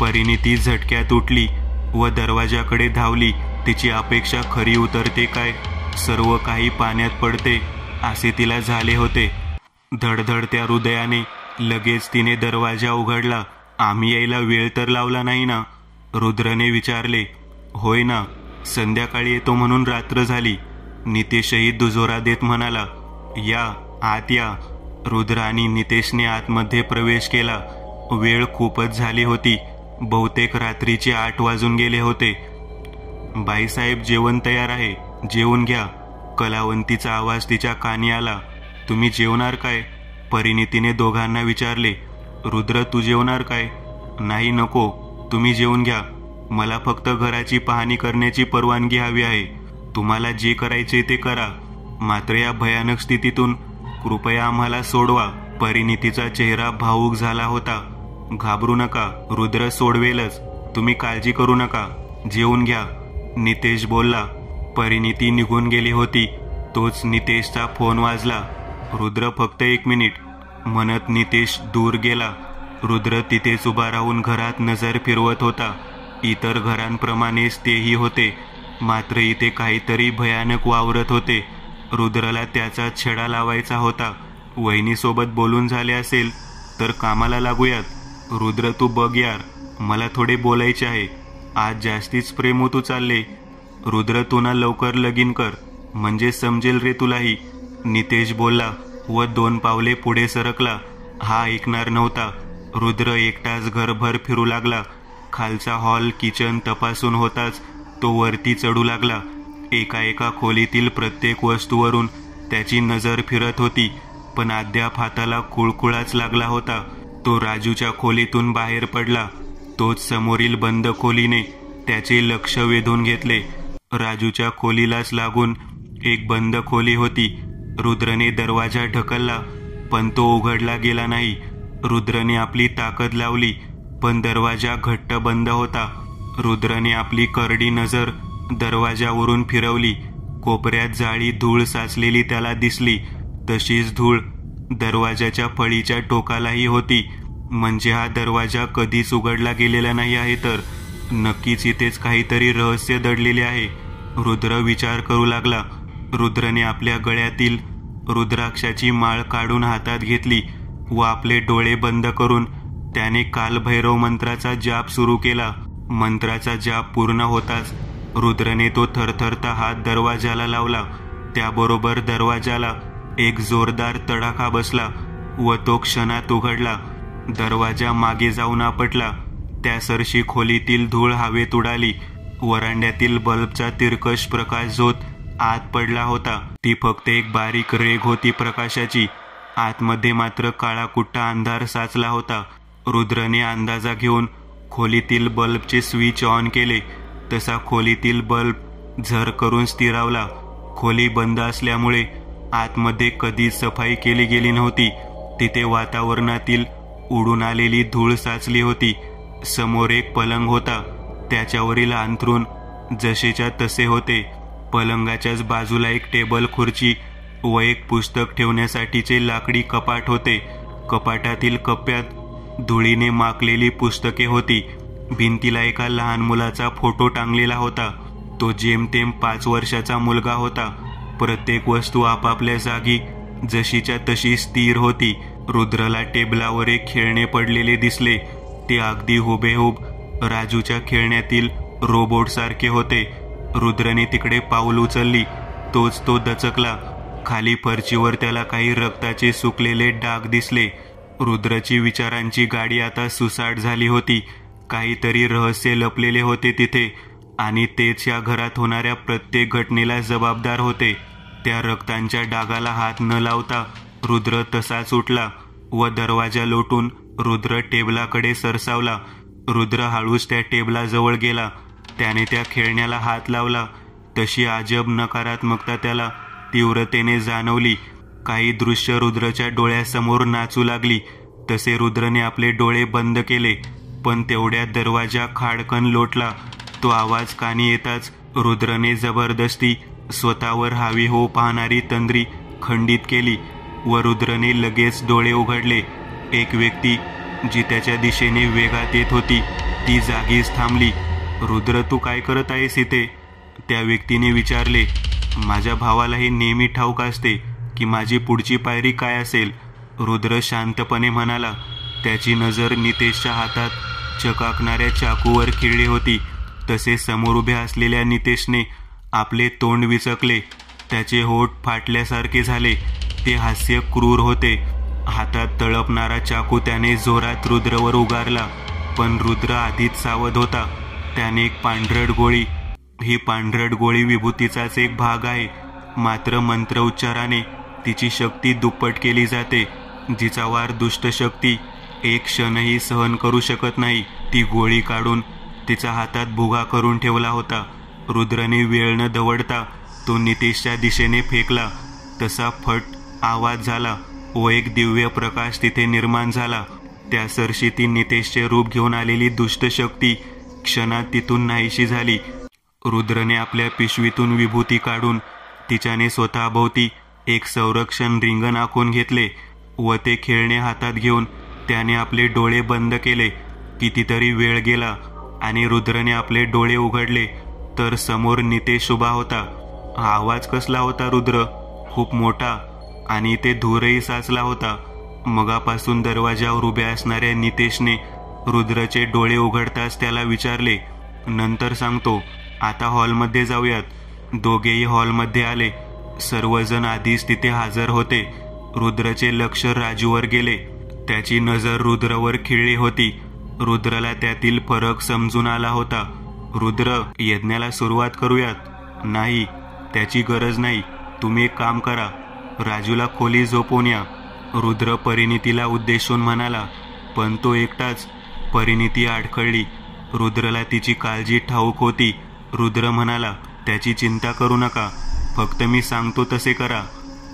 परिणिती झटक्यात उठली व दरवाजाकडे धावली. तिची अपेक्षा खरी उतरते काय, सर्व काही पाण्यात पडते असे तिला झाले होते. धडधडत्या हृदयाने लगेच तिने दरवाजा उघडला. आम्ही यायला वेळ तर लावला नाही ना? रुद्रने विचारले. होय ना, संध्याकाळी येतो म्हणून रात्र झाली, नितेशही दुजोरा देत म्हणाला. या, आत या. रुद्र आणि नितेशने आतमध्ये प्रवेश केला. वेळ खूपच झाली होती. बहुतेक रात्रीचे 8 वाजून गेले होते. बाईसाहेब, जेवण तयार आहे, जेवून घ्या. कलावंतीचा आवाज तिच्या कानी आला. तुम्ही जेवणार काय? परिणितीने दोघांना विचारले. रुद्र, तू जेवणार काय? नाही, नको, तुम्ही जेवून घ्या. मला फक्त घराची पाहणी करण्याची परवानगी हवी आहे. तुम्हाला जे करायचे ते करा, मात्र या भयानक स्थितीतून कृपया आम्हाला सोडवा. परिणितीचा चेहरा भावूक झाला होता. घाबरू नका, रुद्र सोडवेलच, तुम्ही काळजी करू नका, जेवून घ्या, नितेश बोलला. परिणिती निघून गेली होती. तोच नितेशचा फोन वाजला. रुद्र, फक्त 1 मिनिट, म्हणत नितेश दूर गेला. रुद्र तिथेच उभा राहून घरात नजर फिरवत होता. इतर घरांप्रमाणेच तेही होते, मात्र इथे काहीतरी भयानक वावरत होते. रुद्रला त्याचा छडा लावायचा होता. वहिनीसोबत बोलून झाले असेल तर कामाला लागूयात. रुद्र, तू बघ यार, मला थोडे बोलायचे आहे. आज जास्तीच प्रेम तू चालले. रुद्र, तू ना लवकर लगीन कर, म्हणजे समजेल रे तुलाही, नितेश बोलला व 2 पावले पुढे सरकला. हा ऐकणार नव्हता. रुद्र एकटाच घरभर फिरू लागला. खालचा हॉल, किचन तपासून होताच तो वरती चढू लागला. एका खोलीतील प्रत्येक वस्तूवरून त्याची नजर फिरत होती, पण अद्याप हाताला कुळकुळाच लागला होता. तो राजूच्या खोलीतून बाहेर पडला. तोच समोरील बंद खोलीने त्याचे लक्ष वेधून घेतले. राजूच्या खोलीलाच लागून एक बंद खोली होती. रुद्रने दरवाजा ढकलला, पण तो उघडला गेला नाही. रुद्रने आपली ताकद लावली, पण दरवाजा घट्ट बंद होता. रुद्रने आपली करडी नजर दरवाजावरून फिरवली. कोपऱ्यात जाळी धूळ साचलेली त्याला दिसली. तशीच धूळ दरवाजाच्या फळीच्या टोकालाही होती. म्हणजे हा दरवाजा कधीच उघडला गेलेला नाही आहे, तर नक्कीच इथेच काहीतरी रहस्य दडलेले आहे. रुद्र विचार करू लागला. रुद्रने आपल्या गळ्यातील रुद्राक्षाची माळ काढून हातात घेतली व आपले डोळे बंद करून त्याने कालभैरव मंत्राचा जाप सुरू केला. मंत्राचा जाप पूर्ण होताच रुद्रने तो थरथरता हात दरवाजाला लावला. त्याबरोबर दरवाजाला एक जोरदार तडाखा बसला व तो क्षणात उघडला. दरवाजा मागे जाऊन आपटला. त्यासरशी खोलीतील धूळ हवेत उडाली. वरांड्यातील बल्बचा तिरकस प्रकाश झोत आत पडला होता. ती फक्त एक बारीक रेघ होती प्रकाशाची. आतमध्ये मात्र काळाकुट्टा अंधार साचला होता. रुद्रने अंदाजा घेऊन खोलीतील बल्बचे स्विच ऑन केले. तसा खोलीतील बल्ब झर करून स्थिरावला. खोली बंद असल्यामुळे आतमध्ये कधीच सफाई केली गेली नव्हती. तिथे वातावरणातील उडून आलेली धूळ साचली होती. समोर एक पलंग होता. त्याच्यावरील अंथरूण जसेच्या तसे होते. पलंगाच्याच बाजूला एक टेबल खुर्ची व एक पुस्तक ठेवण्यासाठीचे लाकडी कपाट होते. कपाटातील कप्प्यात धुळीने माखलेली पुस्तके होती. भिंतीला एका लहान मुलाचा फोटो टांगलेला होता. तो जेमतेम 5 वर्षाचा मुलगा होता. प्रत्येक वस्तू आपापल्या जागी जशीच्या तशी स्थिर होती. रुद्रला टेबलावर एक खेळणे पडलेले दिसले. ते अगदी हुबेहूब राजूच्या खेळण्यातील रोबोट सारखे होते. रुद्रने तिकडे पाऊल उचलली. तोच तो दचकला. खाली फरशीवर त्याला काही रक्ताचे सुकलेले डाग दिसले. रुद्रची विचारांची गाडी आता सुसाट झाली होती. काहीतरी रहस्य लपलेले होते तिथे आणि तेच या घरात होणाऱ्या प्रत्येक घटनेला जबाबदार होते. त्या रक्तांच्या डागाला हात न लावता रुद्र तसाच उठला व दरवाजा लोटून रुद्र टेबलाकडे सरसावला. रुद्र हळूच त्या टेबलाजवळ गेला. त्याने त्या खेळण्याला हात लावला. तशी अजब नकारात्मकता त्याला तीव्रतेने जाणवली. काही दृश्य रुद्रच्या डोळ्यासमोर नाचू लागली. तसे रुद्रने आपले डोळे बंद केले. पण तेवढ्यात दरवाजा खाडकन लोटला. तो आवाज कानी येताच रुद्रने जबरदस्ती स्वतःवर हावी हो पाहणारी तंद्री खंडित केली व रुद्रने लगेच डोळे उघडले. एक व्यक्ती जी त्याच्या दिशेने वेगात येत होती ती जागीच थांबली. रुद्र, तू काय करत आहेस इथे? त्या व्यक्तीने विचारले. माझ्या भावालाही नेहमी ठाऊक असते की माझी पुढची पायरी काय असेल, रुद्र शांतपणे म्हणाला. त्याची नजर नितेशच्या हातात चकाकणाऱ्या चाकूवर खिळली होती. तसे समोर उभ्या असलेल्या नितेशने आपले तोंड विचकले. त्याचे होठ फाटल्यासारखे झाले. ते हास्य क्रूर होते. हातात तळपणारा चाकू त्याने जोरात रुद्रवर उगारला. पण रुद्र आधीच सावध होता. त्याने एक पांढरट गोळी, ही पांढरट गोळी विभूतीचाच एक भाग आहे, मात्र मंत्र उच्चाराने तिची शक्ती दुप्पट केली जाते. जिचा वार दुष्ट शक्ती एक क्षणही सहन करू शकत नाही. ती गोळी काढून तिचा हातात भुगा करून ठेवला होता. रुद्रने वेळ न दवडता तो नितेशच्या दिशेने फेकला. तसा फट आवाज झाला व एक दिव्य प्रकाश तिथे निर्माण झाला. त्या सरशी ती नितेशचे रूप घेऊन आलेली दुष्ट शक्ती क्षणात तिथून नाहीशी झाली. रुद्रने आपल्या पिशवीतून विभूती काढून तिच्याने स्वतःभोवती एक संरक्षण रिंगण आखून घेतले व ते खेळणे हातात घेऊन त्याने आपले डोळे बंद केले. कितीतरी वेळ गेला आणि रुद्रने आपले डोळे उघडले तर समोर नितेश उभा होता. हा आवाज कसला होता रुद्र? खूप मोठा आणि ते धूरही साचला होता. मगापासून दरवाजावर उभ्या असणाऱ्या नितेशने रुद्रचे डोळे उघडताच त्याला विचारले. नंतर सांगतो, आता हॉलमध्ये जाऊयात. दोघेही हॉलमध्ये आले. सर्वजण आधीच तिथे हजर होते. रुद्रचे लक्ष राजूवर गेले. त्याची नजर रुद्रवर खिळली होती. रुद्रला त्यातील फरक समजून आला होता. रुद्र, यज्ञाला सुरुवात करूयात? नाही, त्याची गरज नाही. तुम्ही एक काम करा, राजूला खोली झोपवून या, रुद्र परिणितीला उद्देशून म्हणाला. पण तो एकटाच. परिणिती अडखळली. रुद्रला तिची काळजी ठाऊक होती. रुद्र म्हणाला, त्याची चिंता करू नका, फक्त मी सांगतो तसे करा.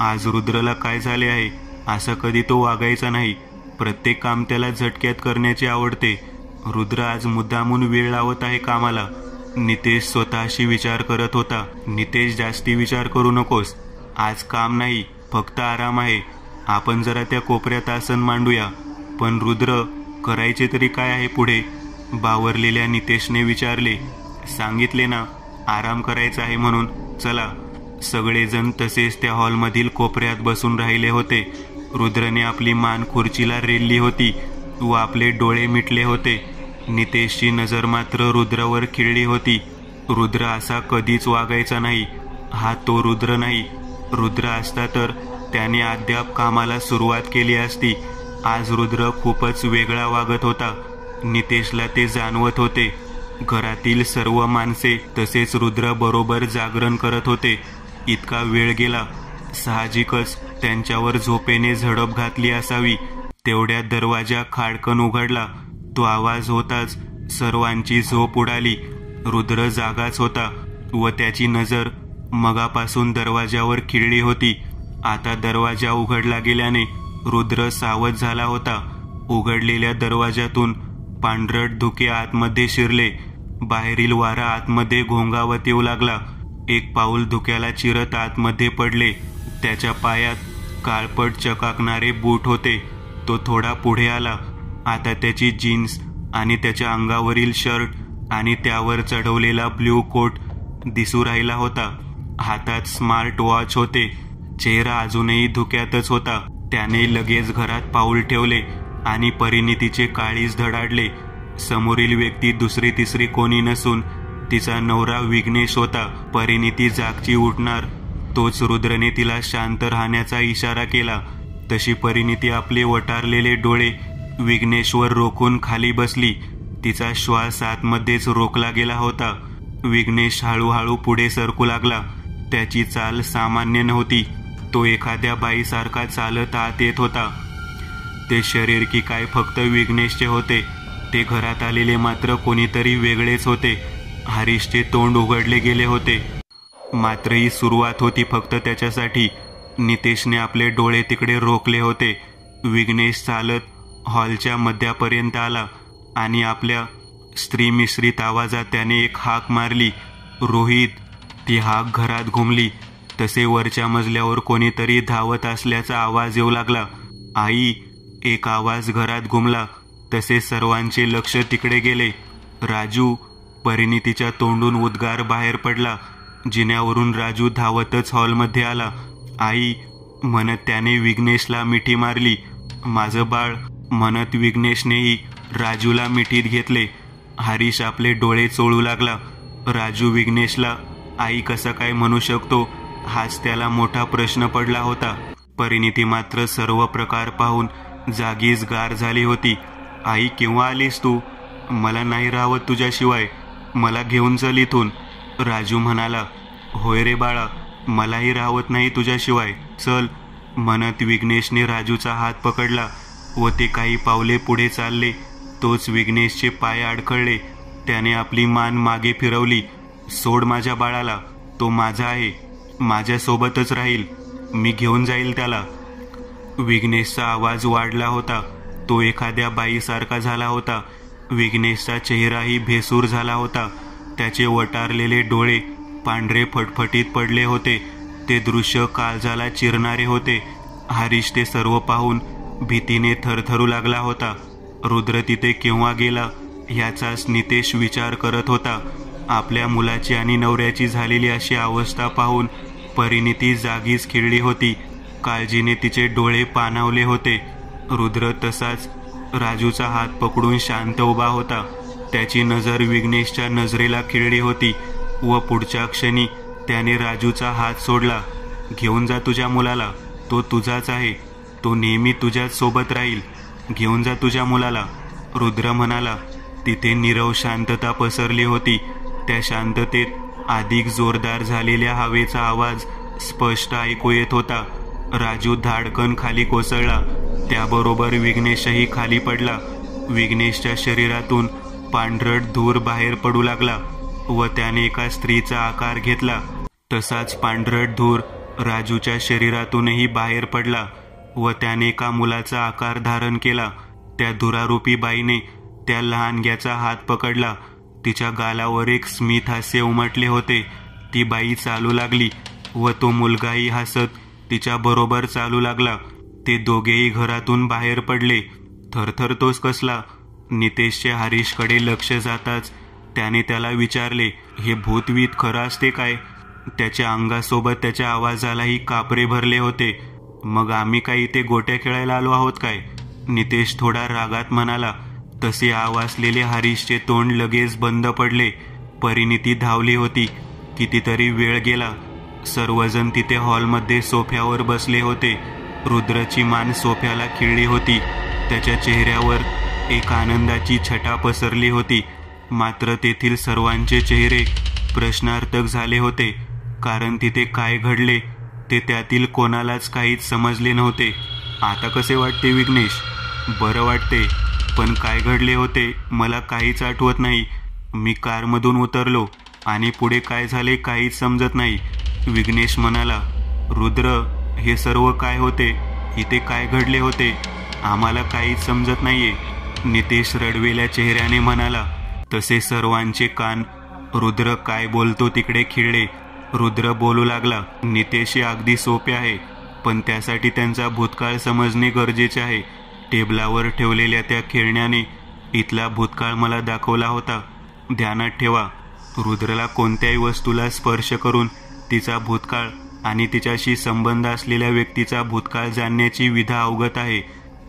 आज रुद्रला काय झाले आहे असं कधी तो वागायचा नाही. प्रत्येक काम त्याला झटक्यात करण्याचे आवडते. रुद्र आज मुद्दामून वेळ लावत आहे कामाला. नितेश स्वतःशी विचार करत होता. नितेश, जास्ती विचार करू नकोस. आज काम नाही, फक्त आराम आहे. आपण जरा त्या कोपऱ्यात आसन मांडूया. पण रुद्र, करायचे तरी काय आहे पुढे? बावरलेल्या नितेशने विचारले. सांगितले ना, आराम करायचा आहे म्हणून. चला. सगळेजण तसेच त्या हॉलमधील कोपऱ्यात बसून राहिले होते. रुद्रने आपली मान खुर्चीला रेलली होती व आपले डोळे मिटले होते. नितेशची नजर मात्र रुद्रवर खिळली होती. रुद्र असा कधीच वागायचा नाही. हा तो रुद्र नाही. रुद्र असता तर त्याने अद्याप कामाला सुरुवात केली असती. आज रुद्र खूपच वेगळा वागत होता. नितेशला ते जाणवत होते. घरातील सर्व माणसे तसेच रुद्र बरोबर जागरण करत होते. इतका वेळ गेला. साहजिकच त्यांच्यावर झोपेने झडप घातली असावी. तेवढ्यात दरवाजा खाडकन उघडला. तो आवाज होताच सर्वांची झोप उडाली. रुद्र जागाच होता व त्याची नजर मगापासून दरवाजावर खिळली होती. आता दरवाजा उघडला गेल्याने रुद्र सावध झाला होता. उघडलेल्या दरवाजातून पांढरट धुके आतमध्ये शिरले. बाहेरील वारा आतमध्ये घोंगावत येऊ लागला. एक पाऊल धुक्याला चिरत आतमध्ये पडले. त्याच्या पायात काळपट चकाकणारे बूट होते. तो थोडा पुढे आला. आता त्याची जीन्स आणि त्याच्या अंगावरील शर्ट आणि त्यावर चढवलेला ब्ल्यू कोट दिसू राहिला होता. हातात स्मार्ट वॉच होते. चेहरा अजूनही धुक्यातच होता. त्याने लगेच घरात पाऊल ठेवले आणि परिणितीचे काळीज धडाडले. समोरील व्यक्ती दुसरी तिसरी कोणी नसून तिचा नवरा विघ्नेश होता. परिणिती जागची उठणार तोच रुद्रने तिला शांत राहण्याचा इशारा केला. तशी परिणिती आपले वटारलेले डोळे विघ्नेशवर रोखून खाली बसली. तिचा श्वास आतमध्येच रोखला गेला होता. विघ्नेश हळूहळू पुढे सरकू लागला. त्याची चाल सामान्य नव्हती. तो एखाद्या बाईसारखा चालत आत येत होता. ते शरीर की काय फक्त विघ्नेशचे होते. ते घरात आलेले मात्र कोणीतरी वेगळेच होते. हरीशचे तोंड उघडले गेले होते. मात्र ही सुरुवात होती फक्त त्याच्यासाठी. नितेशने आपले डोळे तिकडे रोखले होते. विघ्नेश चालत हॉलच्या मध्यापर्यंत आला आणि आपल्या स्त्री मिश्रित आवाजात त्याने एक हाक मारली, रोहित. ती हाक घरात घुमली. तसे वरच्या मजल्यावर कोणीतरी धावत असल्याचा आवाज येऊ लागला. आई. एक आवाज घरात घुमला. तसे सर्वांचे लक्ष तिकडे गेले. राजू. परिणितीच्या तोंडून उद्गार बाहेर पडला. जिन्यावरून राजू धावतच हॉलमध्ये आला. आई म्हणत त्याने विघ्नेशला मिठी मारली. माझं बाळ म्हणत विघ्नेशनेही राजूला मिठीत घेतले. हरीश आपले डोळे चोळू लागला. राजू विघ्नेशला आई कसा काय म्हणू शकतो हाच त्याला मोठा प्रश्न पडला होता. परिणिती मात्र सर्व प्रकार पाहून जागीच गार झाली होती. आई केव्हा आलीस तू? मला नाही राहत तुझ्याशिवाय. मला घेऊन चल इथून. राजू म्हणाला. होय रे बाळा, मलाही राहत नाही तुझ्याशिवाय. चल म्हणत विघ्नेशने राजूचा हात पकडला व ते काही पावले पुढे चालले. तोच विघ्नेशचे पाय अडखळले. त्याने आपली मान मागे फिरवली. सोड माझ्या बाळाला. तो माझा आहे. माझ्यासोबतच राहील. मी घेऊन जाईल त्याला. विघ्नेशचा आवाज वाढला होता. तो एखाद्या बाईसारखा झाला होता. विघ्नेशचा चेहराही भेसूर झाला होता. त्याचे वटारलेले डोळे पांढरे फटफटीत पडले होते. ते दृश्य काळजाला चिरणारे होते. हरीश ते सर्व पाहून भीतीने थरथरू लागला होता. रुद्र तिथे केव्हा गेला ह्याचाच नितेश विचार करत होता. आपल्या मुलाची आणि नवऱ्याची झालेली अशी अवस्था पाहून परिणिती जागीच खिळली होती. काळजीने तिचे डोळे पाणावले होते. रुद्र तसाच राजूचा हात पकडून शांत उभा होता. त्याची नजर विघ्नेशच्या नजरेला खिळली होती व पुढच्या क्षणी त्याने राजूचा हात सोडला. घेऊन जा तुझ्या मुलाला. तो तुझाच आहे. तो नेहमी तुझ्याच सोबत राहील. घेऊन जा तुझ्या मुलाला. रुद्र म्हणाला. तिथे नीरव शांतता पसरली होती. त्या शांततेत अधिक जोरदार झालेल्या हवेचा आवाज स्पष्ट ऐकू येत होता. राजू धाडकन खाली कोसळला. त्याबरोबर विघ्नेशही खाली पडला. विघ्नेशच्या शरीरातून पांढरट धूर बाहेर पडू लागला व त्याने एका स्त्रीचा आकार घेतला. तसाच पांढरट धूर राजूच्या शरीरातूनही बाहेर पडला व त्याने एका मुलाचा आकार धारण केला. त्या धुरारूपी बाईने त्या लहानग्याचा हात पकडला. तिच्या गालावर एक स्मित हास्य उमटले होते. ती बाई चालू लागली व तो मुलगाही हसत तिच्या बरोबर चालू लागला. ते दोघेही घरातून बाहेर पडले. थरथर तोच कसला. नितेशचे हरीशकडे लक्ष जाताच त्याने त्याला विचारले, हे भूतवीत खरं असते काय? त्याच्या अंगासोबत त्याच्या आवाजालाही कापरे भरले होते. मग आम्ही काय इथे गोट्या खेळायला आलो आहोत काय? नितेश थोडा रागात म्हणाला. तसे आवाजलेले हरीशचे तोंड लगेच बंद पडले. परिणिती धावली होती. कितीतरी वेळ गेला. सर्वजण तिथे हॉलमध्ये सोफ्यावर बसले होते. रुद्रची मान सोफ्याला खिळली होती. त्याच्या चेहऱ्यावर एक आनंदाची छटा पसरली होती. मात्र तेथील सर्वांचे चेहरे प्रश्नार्थक झाले होते. कारण तिथे काय घडले ते त्यातील कोणालाच काहीच समजले नव्हते. आता कसे वाटते विघ्नेश? बरं वाटते, पण काय घडले होते मला काहीच आठवत नाही. मी कारमधून उतरलो आणि पुढे काय झाले काहीच समजत नाही. विघ्नेश म्हणाला. रुद्र, हे सर्व काय होते? इथे काय घडले होते? आम्हाला काहीच समजत नाहीये. नितेश रडवेल्या चेहऱ्याने म्हणाला. तसे सर्वांचे कान रुद्र काय बोलतो तिकडे खिळले. रुद्र बोलू लागला, नितेश अगदी सोपे आहे, पण त्यासाठी त्यांचा भूतकाळ समजणे गरजेचे आहे. टेबलावर ठेवलेल्या त्या खेळण्याने इथला भूतकाळ मला दाखवला होता. ध्यानात ठेवा, रुद्रला कोणत्याही वस्तूला स्पर्श करून तिचा भूतकाळ आणि तिच्याशी संबंध असलेल्या व्यक्तीचा भूतकाळ जाणण्याची विधा अवगत आहे.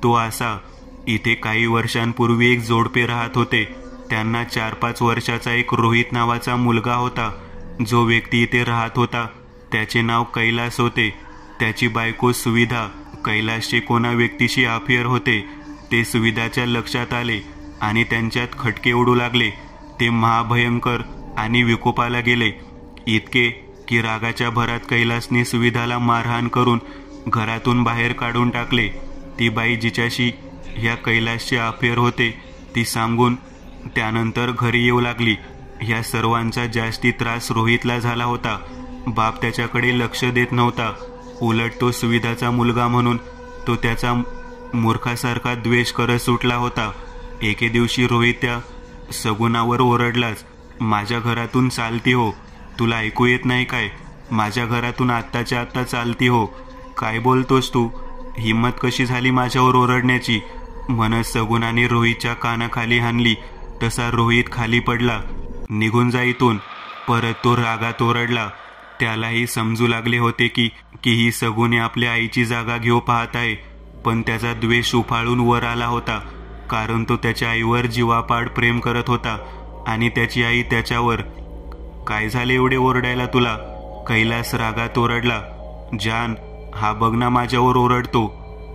तो असा, इथे काही वर्षांपूर्वी एक जोडपे राहत होते. त्यांना 4-5 वर्षाचा एक रोहित नावाचा मुलगा होता. जो व्यक्ती इथे राहत होता त्याचे नाव कैलास होते. त्याची बायको सुविधा. कैलासचे कोणा व्यक्तीशी अफेअर होते. ते सुविधाच्या लक्षात आले आणि त्यांच्यात खटके उडू लागले. ते महाभयंकर आणि विकोपाला गेले, इतके की रागाच्या भरात कैलासने सुविधाला मारहाण करून घरातून बाहेर काढून टाकले. ती बाई जिच्याशी ह्या कैलासचे अफेअर होते ती सांगून त्यानंतर घरी येऊ लागली. ह्या सर्वांचा जास्ती त्रास रोहितला झाला होता. बाप त्याच्याकडे लक्ष देत नव्हता. उलट तो सुविधाचा मुलगा म्हणून तो त्याचा मूर्खासारखा द्वेष करत सुटला होता. एके दिवशी रोहित त्या सगुणावर ओरडलाच, माझ्या घरातून चालती हो, तुला ऐकू येत नाही काय? माझ्या घरातून आत्ताच्या आत्ता चालती हो. काय बोलतोस तू? हिम्मत कशी झाली माझ्यावर ओरडण्याची? म्हणत सगुणाने रोहितच्या कानाखाली हाणली. तसा रोहित खाली पडला. निघून जा इथून. परत तो रागात ओरडला. त्यालाही समजू लागले होते की ही सगुणे आपल्या आईची जागा घेऊ पाहत आहे. पण त्याचा द्वेष उफाळून वर आला होता, कारण तो त्याच्या आईवर जीवापाड प्रेम करत होता आणि त्याची आई त्याच्यावर. काय झाले एवढे ओरडायला तुला? कैलास रागात ओरडला. जान, हा बघ ना माझ्यावर ओरडतो.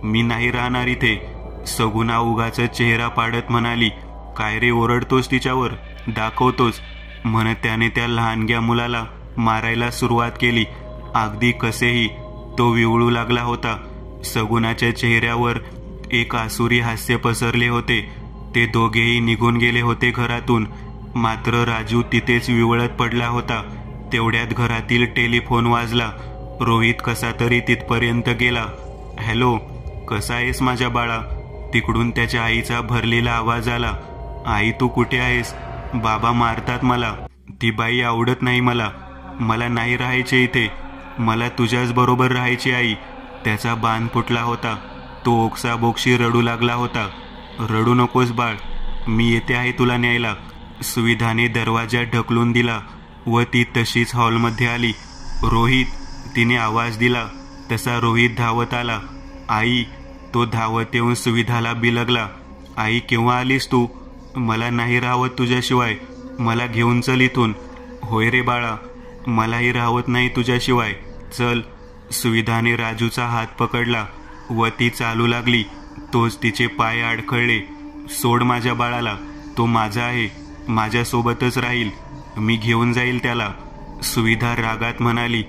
मी नाही राहणार इथे. सगुणा उगाच चेहरा पाडत म्हणाली, काय रे ओरडतोस तिच्यावर? दाखवतोस. म्हणत त्याने त्या लहानग्या मुलाला मारायला सुरुवात केली. अगदी कसेही तो विवळू लागला होता. सगुणाच्या चेहऱ्यावर एक आसुरी हास्य पसरले होते. ते दोघेही निघून गेले होते घरातून. मात्र राजू तिथेच विवळत पडला होता. तेवढ्यात घरातील टेलिफोन वाजला. रोहित कसा तरी तिथपर्यंत गेला. हॅलो, कसा आहेस माझ्या बाळा? तिकडून त्याच्या आईचा भरलेला आवाज आला. आई तू कुठे आहेस? बाबा मारतात मला. ती बाई आवडत नाही मला. मला नाही राहायचे इथे. मला तुझ्याच बरोबर राहायची आई. त्याचा बाण फुटला होता. तो ओक्साबोक्शी रडू लागला होता. रडू नकोस बाळ, मी येते आहे तुला न्यायला. सुविधाने दरवाजा ढकलून दिला व ती तशीच हॉलमध्ये आली. रोहित, तिने आवाज दिला. तसा रोहित धावत आला. आई, तो धावत येऊन सुविधाला बिलगला. आई केव्हा आलीस तू? मला नाही राहत तुझ्याशिवाय. मला घेऊन चल इथून. होय रे बाळा, मलाही राहत नाही तुझ्याशिवाय. चल. सुविधाने राजूचा हात पकडला व ती चालू लागली. तोच तिचे पाय अडखळले. सोड माझ्या बाळाला, तो माझा आहे, माझ्यासोबतच राहील. मी घेऊन जाईल त्याला. सुविधा रागात म्हणाली,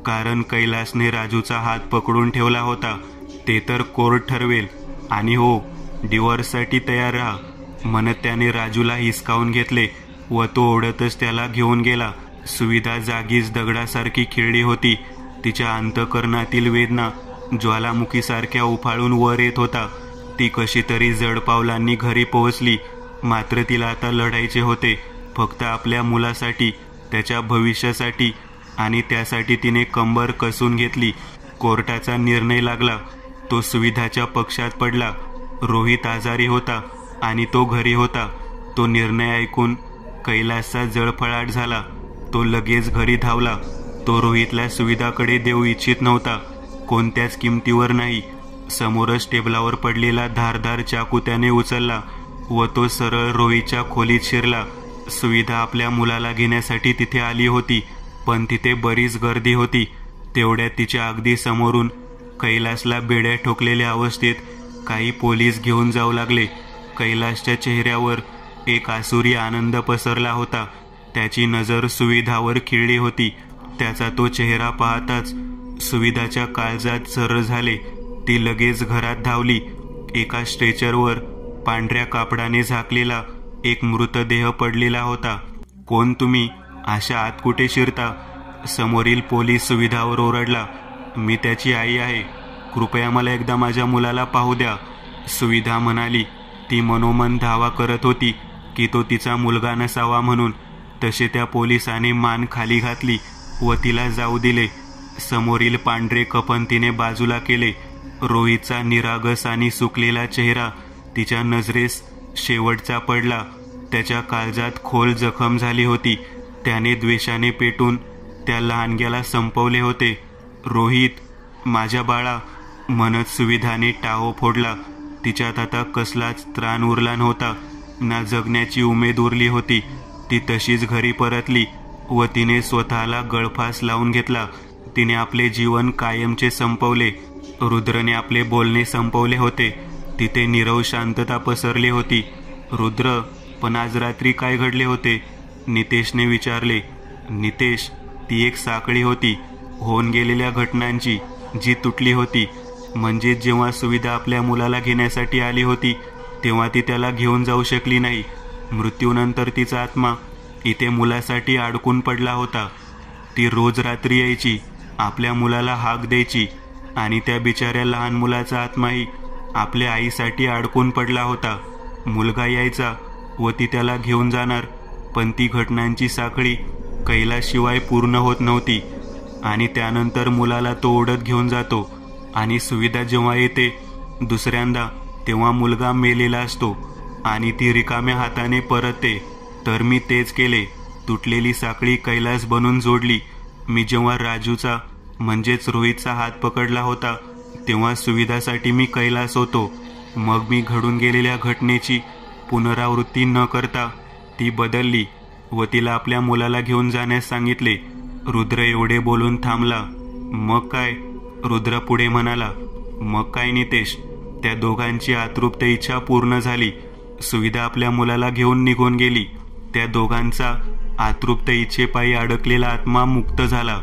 कारण कैलासने राजूचा हात पकडून ठेवला होता. ते तर कोर्ट ठरवेल. आणि हो, डिवोर्ससाठी तयार राहा. म्हणत त्याने राजूला हिसकावून घेतले व तो ओढतच त्याला घेऊन गेला. सुविधा जागीच दगडासारखी खिळली होती. तिच्या अंतःकरणातील वेदना ज्वालामुखीसारख्या उफाळून वर येत होता. ती कशी तरी जड पावलांनी घरी पोहोचली. मात्र तिला आता लढायचे होते, फक्त आपल्या मुलासाठी, त्याच्या भविष्यासाठी. आणि त्यासाठी तिने कंबर कसून घेतली. कोर्टाचा निर्णय लागला. तो सुविधाच्या पक्षात पडला. रोहित आजारी होता आणि तो घरी होता. तो निर्णय ऐकून कैलासचा जळफळाट झाला. तो लगेच घरी धावला. तो रोहितला सुविधाकडे देऊ इच्छित नव्हता, कोणत्याच किमतीवर नाही. समोरच टेबलावर पडलेला धारदार चाकू त्याने उचलला व तो सरळ रोहितच्या खोलीत शिरला. सुविधा आपल्या मुलाला घेण्यासाठी तिथे आली होती, पण तिथे बरीच गर्दी होती. तेवढ्यात तिच्या अगदी समोरून कैलासला बेड्या ठोकलेल्या अवस्थेत काही पोलीस घेऊन जाऊ लागले. कैलासच्या चेहऱ्यावर एक आसुरी आनंद पसरला होता. त्याची नजर सुविधावर खिळली होती. त्याचा तो चेहरा पाहताच सुविधाच्या काळजात सरळ झाले. ती लगेच घरात धावली. एका स्ट्रेचरवर पांढऱ्या कापडाने झाकलेला एक मृतदेह पडलेला होता. कोण तुम्ही? अशा आत कुठे शिरता? समोरील पोलीस सुविधावर ओरडला. मी त्याची आई आहे. कृपया मला एकदा माझ्या मुलाला पाहू द्या. सुविधा म्हणाली. ती मनोमन धावा करत होती की तो तिचा मुलगा नसावा म्हणून. तसे त्या पोलिसाने मान खाली घातली व तिला जाऊ दिले. समोरील पांढरे कफन तिने बाजूला केले. रोहितचा निरागस आणि सुकलेला चेहरा तिच्या नजरेस शेवटचा पडला. त्याच्या काळजात खोल जखम झाली होती. त्याने द्वेषाने पेटून त्या लहानग्याला संपवले होते. रोहित, माझ्या बाळा, म्हणत सुविधाने टाहो फोडला. तिच्यात आता कसलाच त्राण उरला नव्हता, ना जगण्याची उमेद उरली होती. ती तशीच घरी परतली व तिने स्वतःला गळफास लावून घेतला. तिने आपले जीवन कायमचे संपवले. रुद्रने आपले बोलणे संपवले होते. तिथे नीरव शांतता पसरली होती. रुद्र, पण आज रात्री काय घडले होते? नितेशने विचारले. नितेश, ती एक साखळी होती होऊन गेलेल्या घटनांची, जी तुटली होती. म्हणजे जेव्हा सुविधा आपल्या मुलाला घेण्यासाठी आली होती तेव्हा ती त्याला घेऊन जाऊ शकली नाही. मृत्यूनंतर तिचा आत्मा इथे मुलासाठी अडकून पडला होता. ती रोज रात्री यायची, आपल्या मुलाला हाक द्यायची आणि त्या बिचाऱ्या लहान मुलाचा आत्माही आपल्या आईसाठी अडकून पडला होता. मुलगा यायचा व ती त्याला घेऊन जाणार, पण ती घटनांची साखळी कैलाशिवाय पूर्ण होत नव्हती. आणि त्यानंतर मुलाला तो ओढत घेऊन जातो आणि सुविधा जेव्हा येते दुसऱ्यांदा, तेव्हा मुलगा मेलेला असतो आणि ती रिकाम्या हाताने परतते. तर मी तेच केले. तुटलेली साखळी कैलास बनून जोडली. मी जेव्हा राजूचा म्हणजेच रोहितचा हात पकडला होता तेव्हा सुविधासाठी मी कैलास होतो. मग मी घडून गेलेल्या घटनेची पुनरावृत्ती न करता ती बदलली व तिला आपल्या मुलाला घेऊन जाण्यास सांगितले. रुद्र एवढे बोलून थांबला. मग काय? रुद्र पुढे म्हणाला. मग काय नितेश, त्या दोघांची अतृप्त इच्छा पूर्ण झाली. सुविधा आपल्या मुलाला घेऊन निघून गेली. त्या दोघांचा अतृप्त इच्छेपायी अडकलेला आत्मा मुक्त झाला.